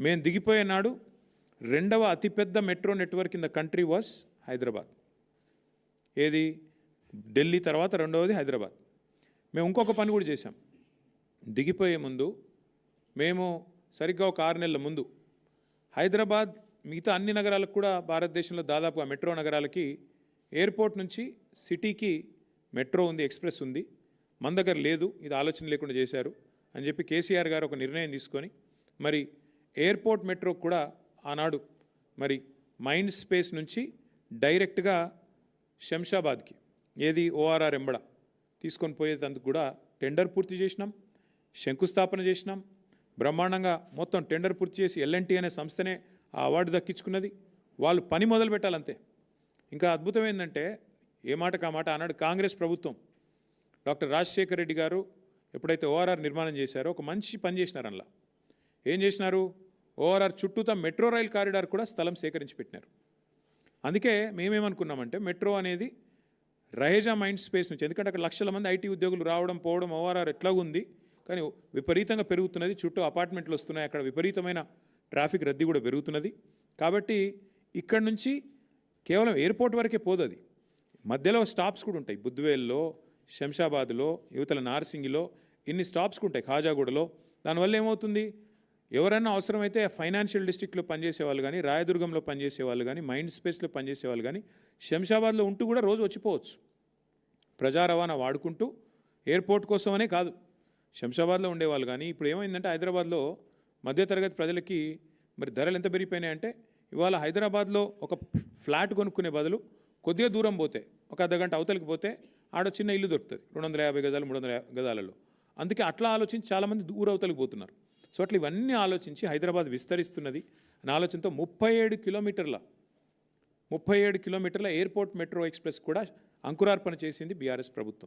మేము దిగిపోయే నాడు రెండవ అతిపెద్ద metro network in the country was Hyderabad. ఏది? ఢిల్లీ తర్వాత రెండవది హైదరాబాద్. మేము ఇంకొక పని కూడా చేశాం. దిగిపోయే ముందు మేము సరిగ్గా ఒక 6 నెలల ముందు హైదరాబాద్ మిగతా అన్ని నగరాలకు కూడా భారతదేశంలో దాదాపుగా మెట్రో నగరాలకి ఎయిర్పోర్ట్ నుంచి సిటీకి మెట్రో ఉంది, ఎక్స్ప్రెస్ ఉంది, మన దగ్గర లేదు, ఇది ఆలోచన లేకుండా చేశారు అని చెప్పి కేసీఆర్ గారు ఒక నిర్ణయం తీసుకొని మరి ఎయిర్పోర్ట్ మెట్రో కూడా ఆనాడు మరి మైండ్ స్పేస్ నుంచి డైరెక్ట్గా శంషాబాద్కి ఏది ఓఆర్ఆర్ ఎంబడ తీసుకొని పోయేందుకు కూడా టెండర్ పూర్తి చేసినాం, శంకుస్థాపన చేసినాం. బ్రహ్మాండంగా మొత్తం టెండర్ పూర్తి చేసి ఎల్ఎన్టీ అనే సంస్థనే ఆ అవార్డు దక్కించుకున్నది. వాళ్ళు పని మొదలు పెట్టాలంతే. ఇంకా అద్భుతం ఏంటంటే ఏ మాటకు ఆ మాట ఆనాడు కాంగ్రెస్ ప్రభుత్వం డాక్టర్ రాజశేఖర్ రెడ్డి గారు ఎప్పుడైతే ఓఆర్ఆర్ నిర్మాణం చేశారో ఒక మంచి పని చేసినారు. అందులో ఏం చేసినారు? ఓఆర్ఆర్ చుట్టూతా మెట్రో రైల్ కారిడార్ కూడా స్థలం సేకరించి పెట్టినారు. అందుకే మేమేమనుకున్నామంటే మెట్రో అనేది రహేజా మైండ్ స్పేస్ నుంచి, ఎందుకంటే అక్కడ లక్షల మంది ఐటీ ఉద్యోగులు రావడం పోవడం ఓఆర్ఆర్ ఎట్లాగుంది, కానీ విపరీతంగా పెరుగుతున్నది, చుట్టూ అపార్ట్మెంట్లు వస్తున్నాయి, అక్కడ విపరీతమైన ట్రాఫిక్ రద్దీ కూడా పెరుగుతున్నది. కాబట్టి ఇక్కడ నుంచి కేవలం ఎయిర్పోర్ట్ వరకే పోదు, అది మధ్యలో స్టాప్స్ కూడా ఉంటాయి. బుద్వేల్లో, శంషాబాద్లో, యువతల నార్సింగిలో ఇన్ని స్టాప్స్ ఉంటాయి, ఖాజాగూడలో. దానివల్ల ఏమవుతుంది? ఎవరైనా అవసరమైతే ఫైనాన్షియల్ డిస్ట్రిక్ట్లో పనిచేసే వాళ్ళు కానీ, రాయదుర్గంలో పనిచేసే వాళ్ళు కానీ, మైండ్ స్పేస్లో పనిచేసే వాళ్ళు కానీ శంషాబాద్లో ఉంటూ కూడా రోజు వచ్చిపోవచ్చు. ప్రజా రవాణా వాడుకుంటూ ఎయిర్పోర్ట్ కోసమనే కాదు, శంషాబాద్లో ఉండేవాళ్ళు కానీ. ఇప్పుడు ఏమైందంటే హైదరాబాద్లో మధ్యతరగతి ప్రజలకి మరి ధరలు ఎంత పెరిగిపోయినాయంటే ఇవాళ హైదరాబాద్లో ఒక ఫ్లాట్ కొనుక్కునే బదులు కొద్దిగా దూరం పోతే ఒక అర్ధగంట అవతలికి పోతే ఆడ చిన్న ఇల్లు దొరుకుతుంది 250 గజాలు 300 గజాలలో. అందుకే అట్లా ఆలోచించి చాలామంది దూర అవతలికి పోతున్నారు. సో అట్లా ఇవన్నీ ఆలోచించి హైదరాబాద్ విస్తరిస్తున్నది అనే ఆలోచనతో 37 కిలోమీటర్ల ఎయిర్పోర్ట్ మెట్రో ఎక్స్ప్రెస్ కూడా అంకురార్పణ చేసింది బీఆర్ఎస్ ప్రభుత్వం.